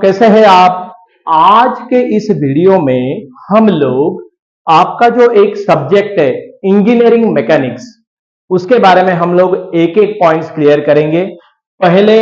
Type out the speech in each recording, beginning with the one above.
कैसे हैं आप? आज के इस वीडियो में हम लोग आपका जो एक सब्जेक्ट है इंजीनियरिंग मैकेनिक्स, उसके बारे में हम लोग एक एक पॉइंट्स क्लियर करेंगे। पहले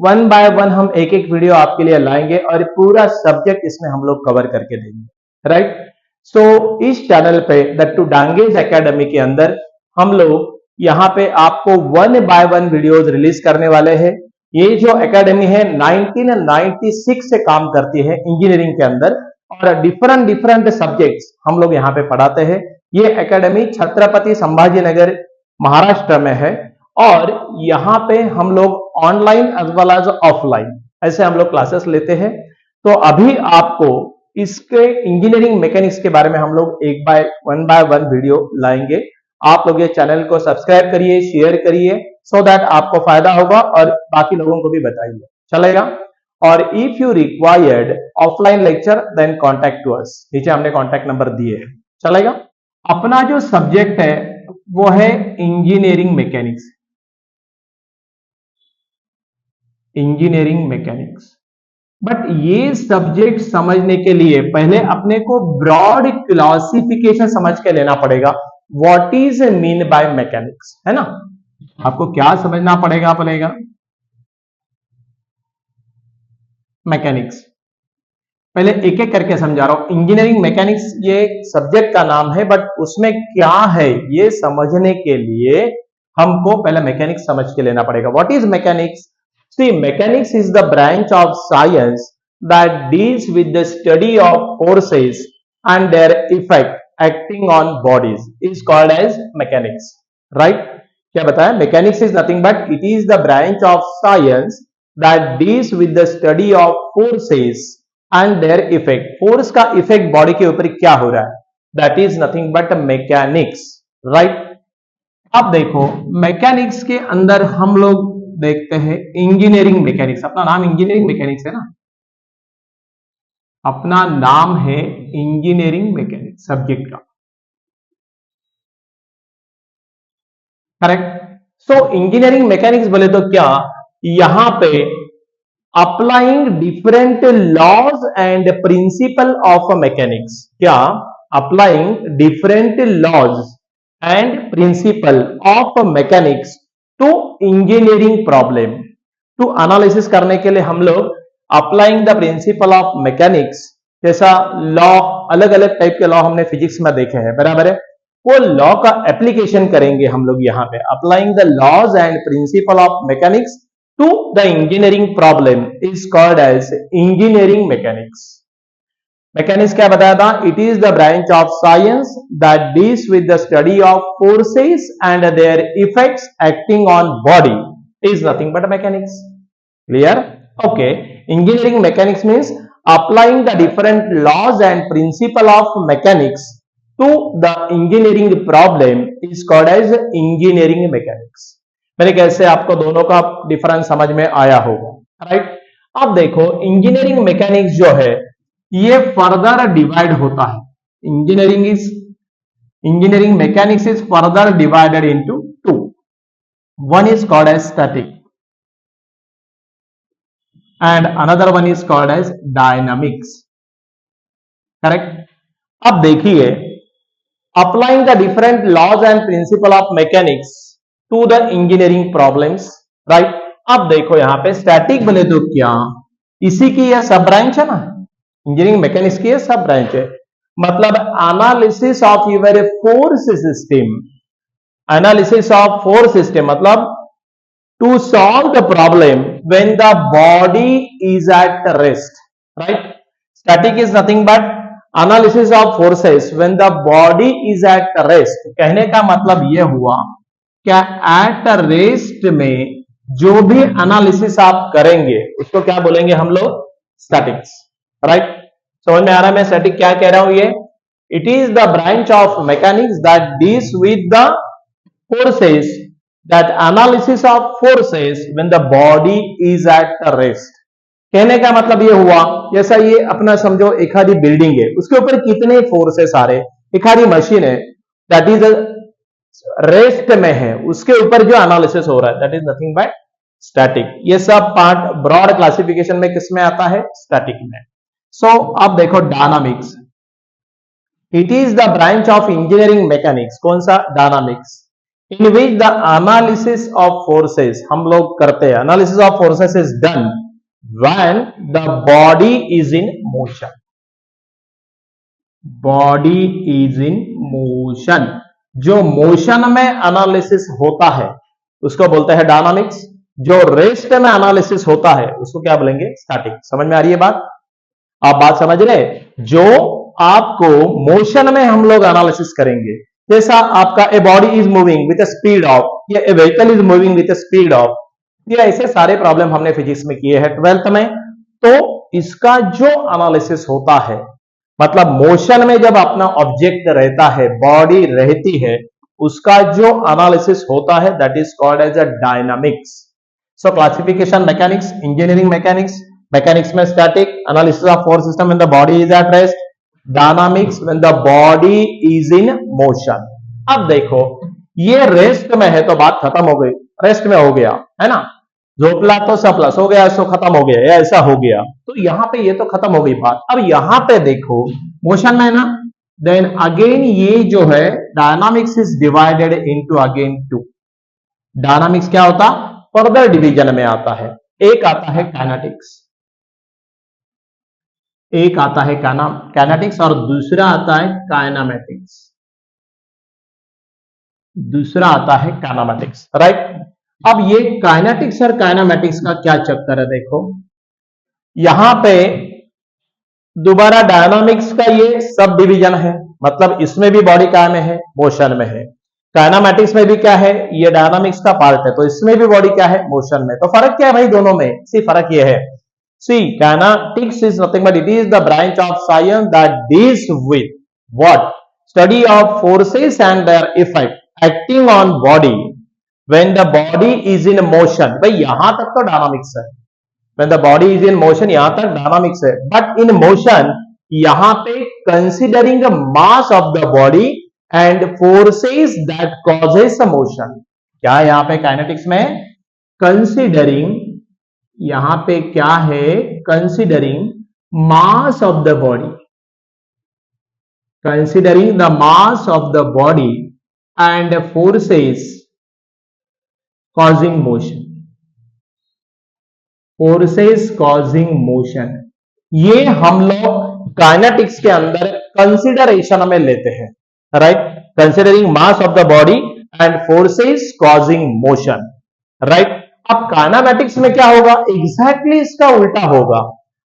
वन बाय वन हम एक एक वीडियो आपके लिए लाएंगे और पूरा सब्जेक्ट इसमें हम लोग कवर करके देंगे, राइट। सो इस चैनल पे द टू डांगेज एकेडमी के अंदर हम लोग यहाँ पे आपको one by one videos release करने वाले हैं। ये जो एकेडमी है 1996 से काम करती है इंजीनियरिंग के अंदर और डिफरेंट सब्जेक्ट्स हम लोग यहाँ पे पढ़ाते हैं। ये एकेडमी छत्रपति संभाजी नगर महाराष्ट्र में है और यहाँ पे हम लोग online as well as offline ऐसे हम लोग क्लासेस लेते हैं। तो अभी आपको इसके इंजीनियरिंग मैकेनिक्स के बारे में हम लोग वन बाय वन वीडियो लाएंगे। आप लोग ये चैनल को सब्सक्राइब करिए, शेयर करिए सो दैट आपको फायदा होगा और बाकी लोगों को भी बताइए, चलेगा। और if you required offline lecture then contact to us, नीचे हमने कॉन्टैक्ट नंबर दिए हैं, चलेगा। अपना जो सब्जेक्ट है वो है engineering mechanics, engineering mechanics. But ये सब्जेक्ट समझने के लिए पहले अपने को ब्रॉड क्लासिफिकेशन समझ के लेना पड़ेगा। What is mean by mechanics, है ना। आपको क्या समझना पड़ेगा मैकेनिक्स। पहले एक एक करके समझा रहा हूं। इंजीनियरिंग मैकेनिक्स ये सब्जेक्ट का नाम है, बट उसमें क्या है ये समझने के लिए हमको पहले मैकेनिक्स समझ के लेना पड़ेगा। What is mechanics? See, mechanics is the branch of science that deals with the study of forces and their effect acting on bodies is called as mechanics, right? क्या बताया? Mechanics is nothing but it is the branch of science that deals with the study of forces and their effect. Force का effect body के ऊपर क्या हो रहा है? That is nothing but mechanics, right? अब देखो मैकेनिक्स के अंदर हम लोग देखते हैं इंजीनियरिंग मैकेनिक्स। अपना नाम इंजीनियरिंग मैकेनिक्स है ना, अपना नाम है इंजीनियरिंग मैकेनिक्स सब्जेक्ट का, करेक्ट। सो इंजीनियरिंग मैकेनिक्स बोले तो क्या, यहां पे applying different laws and principle of mechanics. क्या? Applying different laws and principle of mechanics to engineering problem. To analysis करने के लिए हम लोग applying the principle of mechanics, जैसा लॉ, अलग अलग टाइप के लॉ हमने फिजिक्स में देखे हैं, बराबर है। वो लॉ का एप्लीकेशन करेंगे हम लोग यहाँ पे। Applying the laws and principle of mechanics to the engineering problem is called as engineering mechanics. Mechanics क्या बताया था? It is the branch of science that deals with the study of forces and their effects acting on body is nothing but mechanics. Clear? Okay. Engineering mechanics means applying the different laws and principle of mechanics to the engineering problem is called as engineering mechanics. मेरे कैसे आपको दोनों का difference समझ में आया होगा, right. अब देखो इंजीनियरिंग मैकेनिक्स जो है ये फर्दर डिवाइड होता है। Engineering mechanics is further divided into two. One is called as static and another one is called as dynamics, correct. अब देखिए applying the different laws and principle of mechanics to the engineering problems, right. अब देखो यहां पे static बोले तो क्या, इसी की यह सब ब्रांच है ना, इंजीनियरिंग मैकेनिक्स की सब ब्रांच है। मतलब analysis of your force system, analysis of force system मतलब to solve the problem when the body is at rest, right. Static is nothing but analysis of forces when the body is at rest. कहने का मतलब यह हुआ क्या, at rest में जो भी एनालिसिस आप करेंगे उसको क्या बोलेंगे हम लोग? Statics, right. समझ में आ रहा है मैं स्टैटिक क्या कह रहा हूं? ये it is the branch of mechanics that deals with the forces, that analysis of forces when the body is at rest. कहने का मतलब ये हुआ, जैसा ये अपना समझो एक आधी बिल्डिंग है, उसके ऊपर कितने फोर्सेस आ रहे, एक आधी मशीन है दैट इज रेस्ट में है, उसके ऊपर जो एनालिसिस हो रहा है that is nothing but static. ये सब पार्ट ब्रॉड क्लासिफिकेशन में किसमें आता है? स्टैटिक में। सो अब देखो dynamics, it is the branch of engineering mechanics. कौन सा? Dynamics. In which the analysis of forces, हम लोग करते हैं, analysis of forces is done when the body is in motion. Body is in motion, जो मोशन में analysis होता है उसको बोलते हैं डायनामिक्स। जो रेस्ट में एनालिसिस होता है उसको क्या बोलेंगे? स्टैटिक। समझ में आ रही है बात? आप बात समझ रहे? जो आपको मोशन में हम लोग एनालिसिस करेंगे, जैसा आपका a body is moving with speed of, या a vehicle is moving with speed of, ये ऐसे सारे प्रॉब्लम हमने फिजिक्स में किए हैं 12th में। तो इसका जो एनालिसिस होता है, मतलब मोशन में जब अपना ऑब्जेक्ट रहता है, बॉडी रहती है, उसका जो एनालिसिस होता है that is called as a dynamics. So classification mechanics, engineering mechanics, mechanics में static, analysis of force system when the body is at rest, dynamics when the body is in motion. अब देखो ये rest में है तो बात खत्म हो गई, रेस्ट में हो गया है ना, झोपला तो सपला, सो गया सो खत्म हो गया, या ऐसा हो गया, तो यहां पे ये तो खत्म हो गई बात। अब यहां पे देखो मोशन में है ना, देन अगेन ये जो है dynamics is divided into again two. Dynamics क्या होता? फर्दर डिवीजन में आता है। एक आता है काइनेटिक्स, एक आता है काइनेटिक्स और दूसरा आता है काइनेमेटिक्स, दूसरा आता है काइनेमेटिक्स, राइट। अब ये काइनेटिक्स और काइनेमेटिक्स का क्या चक्कर है? देखो यहां पे दोबारा डायनामिक्स का ये सब डिवीजन है, मतलब इसमें भी बॉडी क्या में है? मोशन में है। काइनेमेटिक्स में भी क्या है? ये डायनामिक्स का पार्ट है, तो इसमें भी बॉडी क्या है? मोशन में। तो फर्क क्या है भाई दोनों में? सी फर्क ये है, see kinetics is nothing but it is the branch of science that deals with what? Study of forces and their effect acting on body when the body is in motion. भाई यहां तक तो डायनामिक्स है, when the body is in motion, यहां तक dynamics है, but in motion यहां पे considering the mass of the body and forces that causes motion. क्या है यहां पे काइनेटिक्स में? कंसिडरिंग, यहां पे क्या है? Considering mass of the body, considering the mass of the body and forces causing motion, forces causing motion. ये हम लोग काइनेटिक्स के अंदर कंसिडरेशन में लेते हैं, राइट। Considering mass of the body and forces causing motion, right. अब काइनेमेटिक्स में क्या होगा? एग्जैक्टली इसका उल्टा होगा।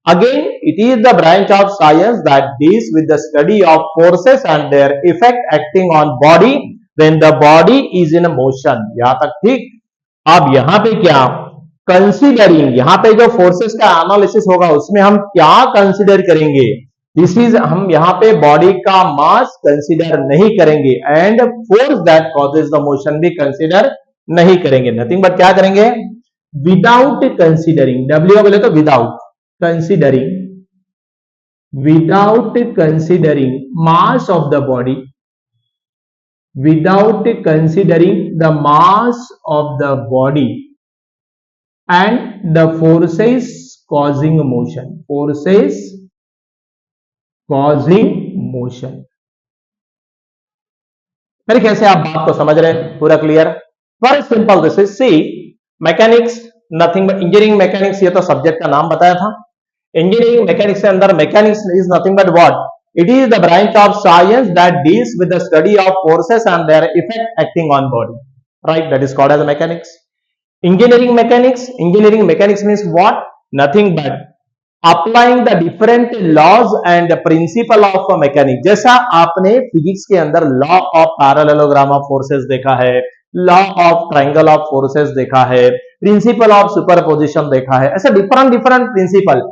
Again it is the branch of science that deals with the study of forces and their effect acting on body when the body is in motion. यहां तक ठीक। अब यहां पे क्या? कंसीडरिंग, यहां पे जो फोर्सेस का एनालिसिस होगा उसमें हम क्या कंसीडर करेंगे? दिस इज, हम यहां पे बॉडी का मास कंसीडर नहीं करेंगे and force that causes the motion भी कंसीडर नहीं करेंगे। नथिंग बट क्या करेंगे? विदाउट कंसीडरिंग, डब्ल्यू बोले तो without considering, without considering mass of the body, without considering the mass of the body and the forces causing motion, forces causing motion। मेरे कैसे आप बात को समझ रहे हैं? पूरा clear? Very simple. This is see mechanics nothing but, engineering mechanics ये तो सब्जेक्ट का नाम बताया था। इंजीनियरिंग मैकेनिक्स के अंदर mechanics is nothing but what? It is the branch of science that deals with the study of forces and their effect acting on body, right. That is called as mechanics. Engineering mechanics means what? Nothing but applying the different laws and principle of mechanics। जैसा आपने physics के अंदर law of parallelogram of forces देखा है, law of triangle of forces देखा है, principle of superposition देखा है, ऐसे डिफरेंट प्रिंसिपल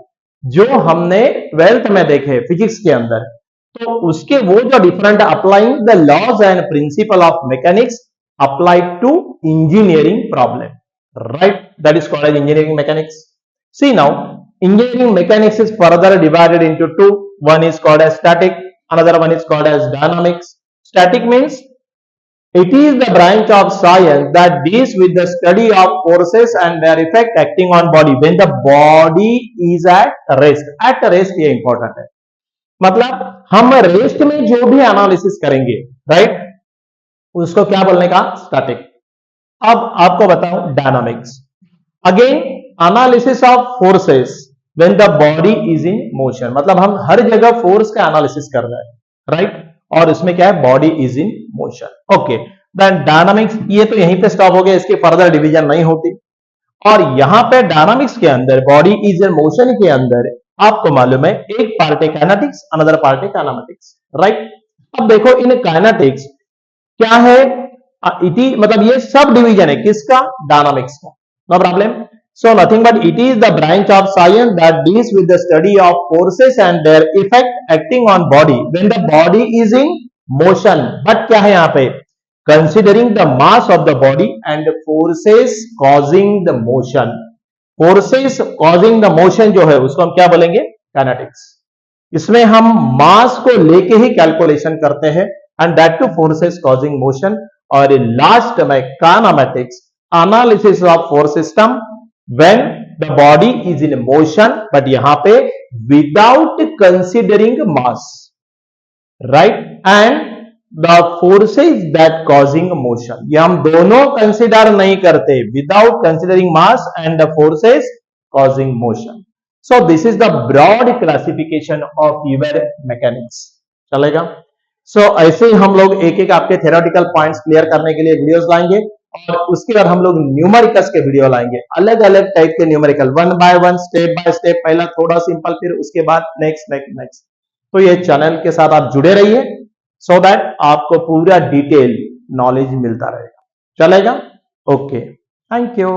जो हमने 12th में देखे फिजिक्स के अंदर, तो उसके वो जो different applying the laws and principle of mechanics applied to engineering problem, right? That is called as engineering mechanics। See now, engineering mechanics is further divided into two. One is called as static, another one is called as dynamics। Static means It is the branch of science that deals with the study of forces and their effect acting on body when the body is at rest. At rest ये important है, मतलब हम rest में जो भी analysis करेंगे, right, उसको क्या बोलने का, स्टैटिक। अब आपको बताऊं dynamics. Again analysis of forces when the body is in motion, मतलब हम हर जगह फोर्स का एनालिसिस कर रहे हैं, राइट, और इसमें क्या है, body is in motion. Okay, then dynamics, ये तो यहीं पे स्टॉप हो गया, इसकी फर्दर डिवीजन नहीं होती। और यहां पे डायनामिक्स के अंदर बॉडी इज इन मोशन के अंदर आपको मालूम है एक पार्ट है काइनेटिक्स, अनदर पार्ट है काइनेमेटिक्स, राइट। अब देखो इन काइनेटिक्स क्या है, इति मतलब ये सब डिवीजन है किसका, डायनामिक्स का, no problem. So nothing but it is the branch of science that deals with the study of forces and their effect acting on body when the body is in motion. But क्या है यहां पे, considering the mass of the body and forces causing the motion. Forces causing the motion जो है उसको हम क्या बोलेंगे, काइनेटिक्स। इसमें हम मास को लेके ही कैलकुलेशन करते हैं, and that too forces causing motion. और लास्ट में kinematics, analysis of force system when the body is in motion, but यहां पे without considering mass, right, and the forces that causing motion, ये हम दोनों कंसिडर नहीं करते, without considering mass and the forces causing motion. So this is the broad classification of your mechanics, चलेगा। सो ऐसे ही हम लोग एक एक आपके थ्योरेटिकल पॉइंट्स क्लियर करने के लिए वीडियोस लाएंगे, और उसके बाद हम लोग न्यूमेरिकल्स के वीडियो लाएंगे, अलग अलग टाइप के numerical, one by one, step by step, पहला थोड़ा सिंपल, फिर उसके बाद नेक्स्ट नेक्स्ट नेक्स्ट। तो ये चैनल के साथ आप जुड़े रहिए, सो दैट आपको पूरा डिटेल नॉलेज मिलता रहेगा, चलेगा। Okay, thank you.